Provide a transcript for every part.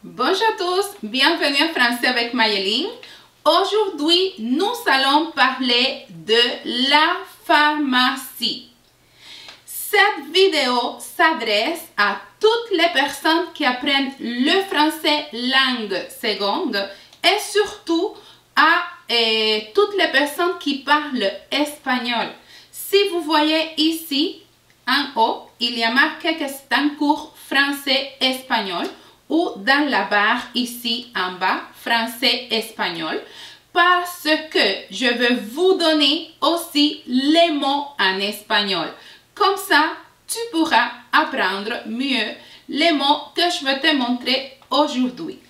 Bonjour à tous, bienvenue en français avec Mayeline. Aujourd'hui, nous allons parler de la pharmacie. Cette vidéo s'adresse à toutes les personnes qui apprennent le français langue seconde et surtout à toutes les personnes qui parlent espagnol. Si vous voyez ici en haut, il y a marqué que c'est un cours français-espagnol ou dans la barre ici en bas, français-espagnol, parce que je vais vous donner aussi les mots en espagnol. Comme ça, tu pourras apprendre mieux les mots que je vais te montrer aujourd'hui.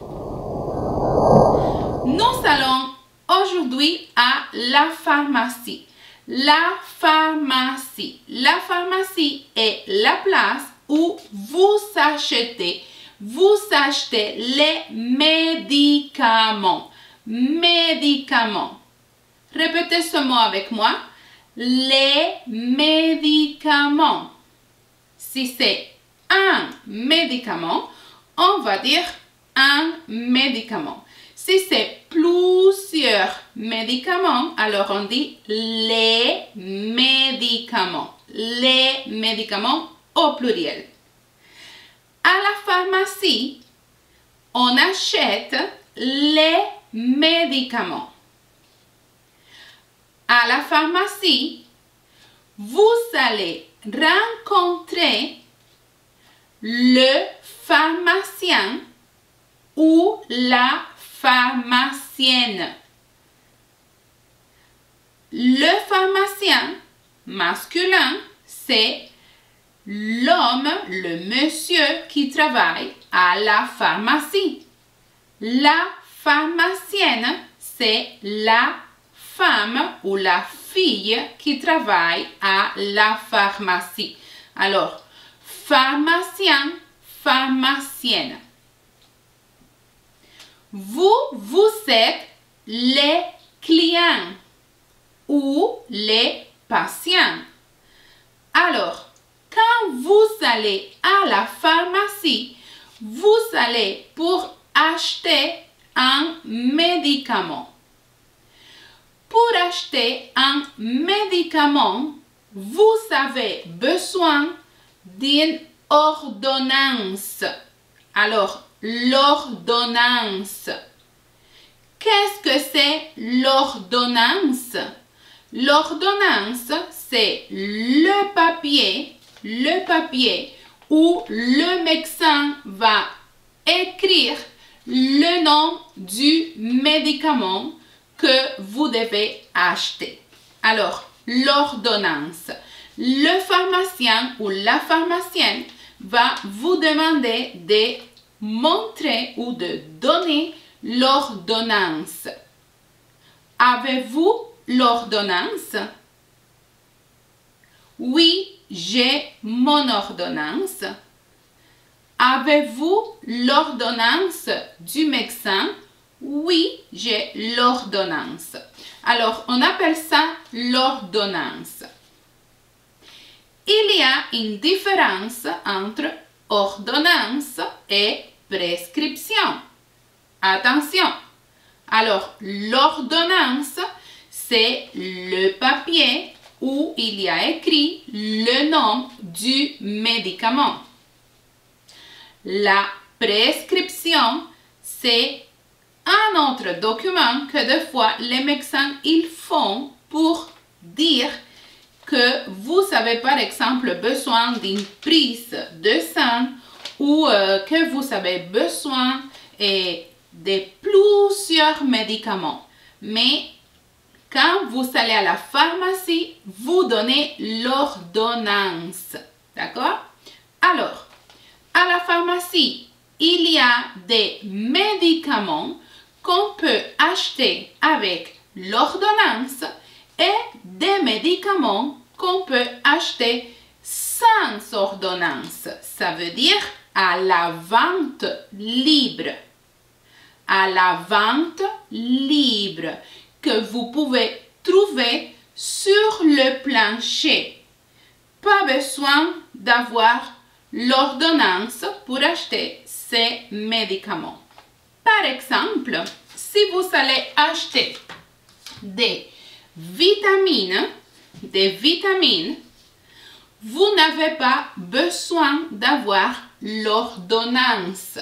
Nous allons aujourd'hui à la pharmacie. La pharmacie. La pharmacie est la place où vous achetez les médicaments. Médicaments. Répétez ce mot avec moi. Les médicaments. Si c'est un médicament, on va dire un médicament. Si c'est plusieurs médicaments, alors on dit les médicaments. Les médicaments au pluriel. À la pharmacie, on achète les médicaments. À la pharmacie, vous allez rencontrer le pharmacien ou la pharmacienne. Le pharmacien masculin, c'est l'homme, le monsieur qui travaille à la pharmacie. La pharmacienne, c'est la femme ou la fille qui travaille à la pharmacie. Alors, pharmacien, pharmacienne. Vous êtes les clients ou les patients. Alors, quand vous allez à la pharmacie, vous allez pour acheter un médicament. Pour acheter un médicament, vous avez besoin d'une ordonnance. Alors, l'ordonnance. Qu'est-ce que c'est l'ordonnance? L'ordonnance, c'est le papier où le médecin va écrire le nom du médicament que vous devez acheter. Alors, l'ordonnance. Le pharmacien ou la pharmacienne va vous demander de montrer ou de donner l'ordonnance. Avez-vous l'ordonnance? Oui, j'ai mon ordonnance. Avez-vous l'ordonnance du médecin? Oui, j'ai l'ordonnance. Alors, on appelle ça l'ordonnance. Il y a une différence entre ordonnance et prescription. Attention! Alors, l'ordonnance, c'est le papier où il y a écrit le nom du médicament. La prescription, c'est un autre document que des fois les médecins ils font pour dire que vous avez par exemple besoin d'une prise de sang ou que vous avez besoin de plusieurs médicaments. Mais quand vous allez à la pharmacie, vous donnez l'ordonnance. D'accord? Alors, à la pharmacie, il y a des médicaments qu'on peut acheter avec l'ordonnance et des médicaments qu'on peut acheter sans ordonnance. Ça veut dire à la vente libre. À la vente libre que vous pouvez trouver sur le plancher. Pas besoin d'avoir l'ordonnance pour acheter ces médicaments. Par exemple, si vous allez acheter des vitamines, vous n'avez pas besoin d'avoir l'ordonnance.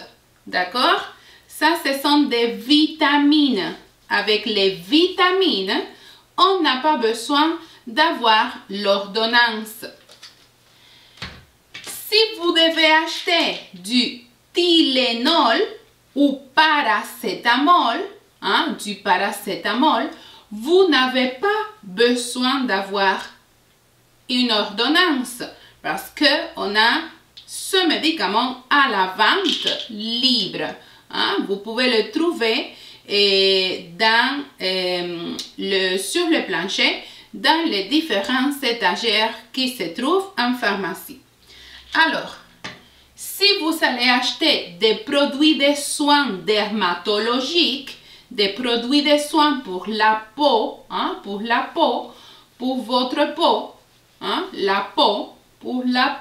D'accord? Ça, ce sont des vitamines. Avec les vitamines, on n'a pas besoin d'avoir l'ordonnance. Si vous devez acheter du Tylenol ou paracétamol, du paracétamol, vous n'avez pas besoin d'avoir une ordonnance parce qu'on a ce médicament à la vente libre. Vous pouvez le trouver sur le plancher dans les différentes étagères qui se trouvent en pharmacie. Alors, si vous allez acheter des produits de soins dermatologiques, des produits de soins pour la peau, pour votre peau, pour la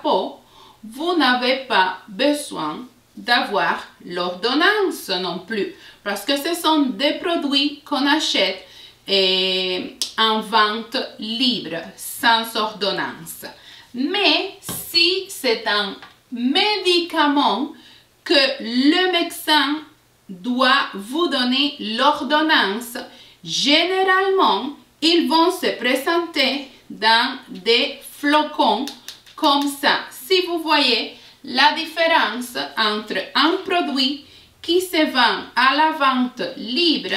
peau, vous n'avez pas besoin d'avoir l'ordonnance non plus, parce que ce sont des produits qu'on achète en vente libre, sans ordonnance. Mais si c'est un médicament que le médecin doit vous donner l'ordonnance, généralement, ils vont se présenter dans des flocons comme ça. Si vous voyez la différence entre un produit qui se vend à la vente libre,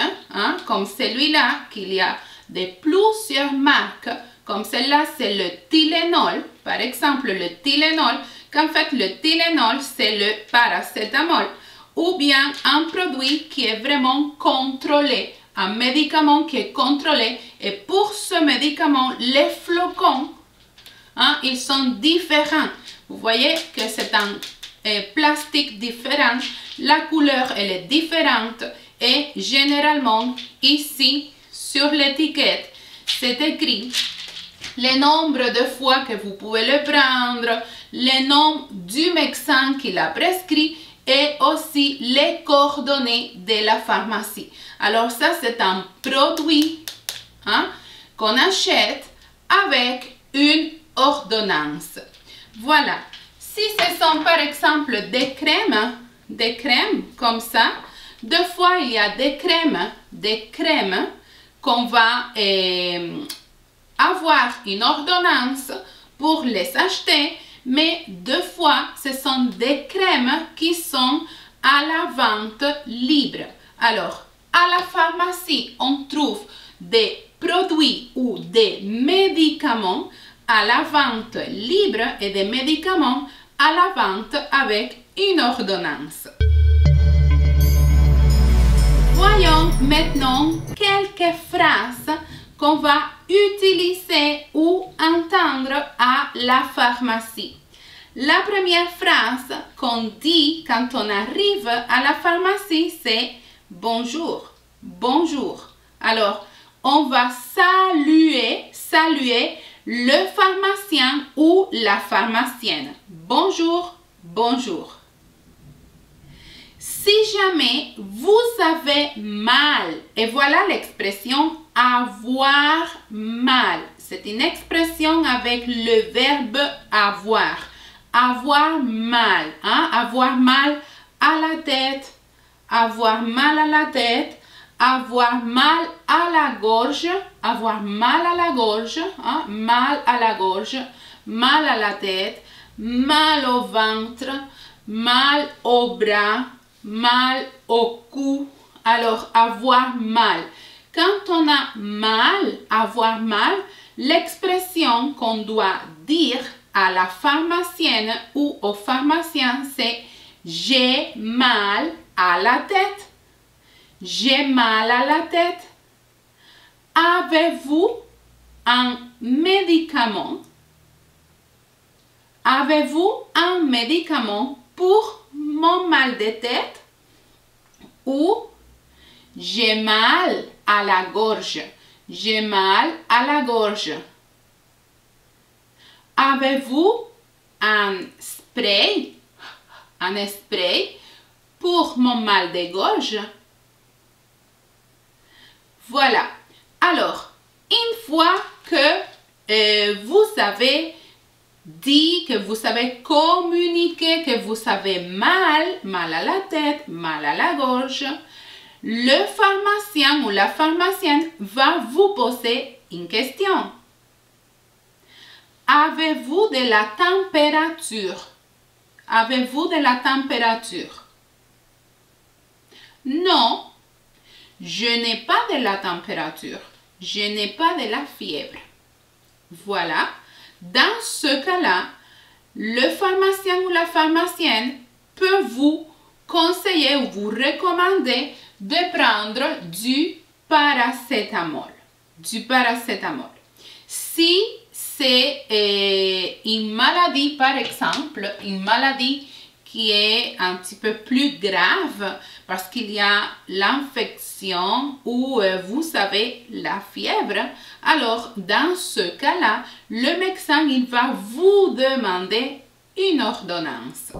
comme celui-là, qu'il y a de plusieurs marques, comme celle-là, c'est le Tylenol, par exemple le Tylenol, qu'en fait le Tylenol, c'est le paracétamol, ou bien un produit qui est vraiment contrôlé, un médicament qui est contrôlé, et pour ce médicament, les flocons, ils sont différents. Vous voyez que c'est un plastique différent, la couleur elle est différente et généralement ici sur l'étiquette c'est écrit le nombre de fois que vous pouvez le prendre, le nom du médecin qui l'a prescrit et aussi les coordonnées de la pharmacie. Alors ça c'est un produit qu'on achète avec une ordonnance. Voilà. Si ce sont par exemple des crèmes comme ça, deux fois il y a des crèmes qu'on va avoir une ordonnance pour les acheter, mais deux fois ce sont des crèmes qui sont à la vente libre. Alors, à la pharmacie, on trouve des produits ou des médicaments à la vente libre et des médicaments à la vente avec une ordonnance. Voyons maintenant quelques phrases qu'on va utiliser ou entendre à la pharmacie. La première phrase qu'on dit quand on arrive à la pharmacie, c'est « Bonjour »,« Bonjour ». Alors, on va saluer le pharmacien ou la pharmacienne. Bonjour, bonjour. Si jamais vous avez mal, et voilà l'expression avoir mal. C'est une expression avec le verbe avoir. Avoir mal. Avoir mal à la tête. Avoir mal à la tête. Avoir mal à la gorge, avoir mal à la gorge, mal à la gorge, mal à la tête, mal au ventre, mal au bras, mal au cou. Alors, avoir mal. Quand on a mal, avoir mal, l'expression qu'on doit dire à la pharmacienne ou au pharmacien, c'est « j'ai mal à la tête ». J'ai mal à la tête. Avez-vous un médicament? Avez-vous un médicament pour mon mal de tête? Ou j'ai mal à la gorge. J'ai mal à la gorge. Avez-vous un spray pour mon mal de gorge? Voilà. Alors, une fois que vous avez dit, que vous savez communiquer, que vous avez mal à la tête, mal à la gorge, le pharmacien ou la pharmacienne va vous poser une question. Avez-vous de la température? Avez-vous de la température? Non, je n'ai pas de la température. Je n'ai pas de la fièvre. Voilà. Dans ce cas-là, le pharmacien ou la pharmacienne peut vous conseiller ou vous recommander de prendre du paracétamol. Du paracétamol. Si c'est une maladie, par exemple, une maladie qui est un petit peu plus grave parce qu'il y a l'infection ou vous savez la fièvre, alors dans ce cas-là, le médecin il va vous demander une ordonnance.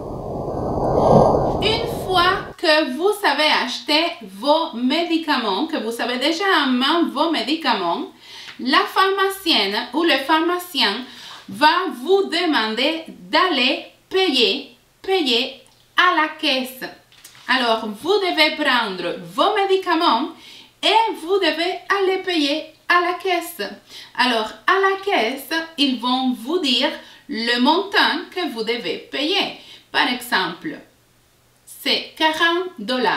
Une fois que vous savez acheter vos médicaments, que vous avez déjà en main vos médicaments, la pharmacienne ou le pharmacien va vous demander d'aller payer à la caisse. Alors, vous devez prendre vos médicaments et vous devez aller payer à la caisse. Alors, à la caisse, ils vont vous dire le montant que vous devez payer. Par exemple, c'est 40$.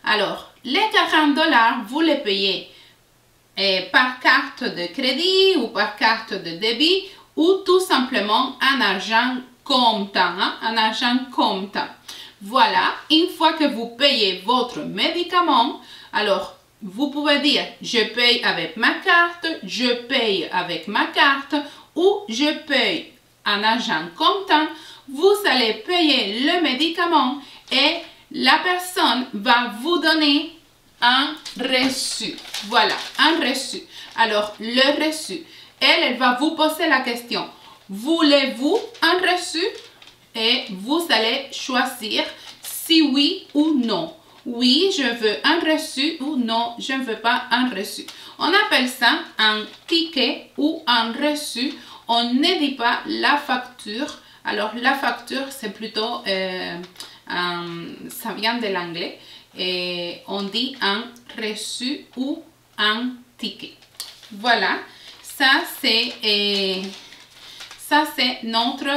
Alors, les 40$, vous les payez par carte de crédit ou par carte de débit ou tout simplement en argent comptant. En argent comptant. Voilà, une fois que vous payez votre médicament, alors vous pouvez dire je paye avec ma carte, je paye avec ma carte ou je paye en argent comptant. Vous allez payer le médicament et la personne va vous donner un reçu. Voilà, un reçu. Alors, le reçu, elle va vous poser la question. Voulez-vous un reçu? Et vous allez choisir si oui ou non. Oui, je veux un reçu ou non, je ne veux pas un reçu. On appelle ça un ticket ou un reçu. On ne dit pas la facture. Alors, la facture, c'est plutôt, ça vient de l'anglais. Et on dit un reçu ou un ticket. Voilà, ça c'est notre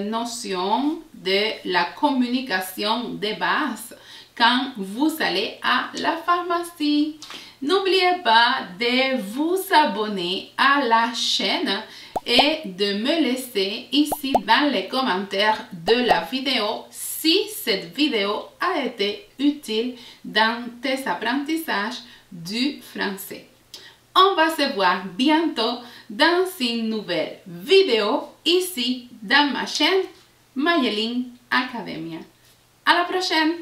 notion de la communication de base quand vous allez à la pharmacie. N'oubliez pas de vous abonner à la chaîne et de me laisser ici dans les commentaires de la vidéo si cette vidéo a été utile dans tes apprentissages du français. On va se voir bientôt dans une nouvelle vidéo ici dans ma chaîne Mayelin Academia. À la prochaine!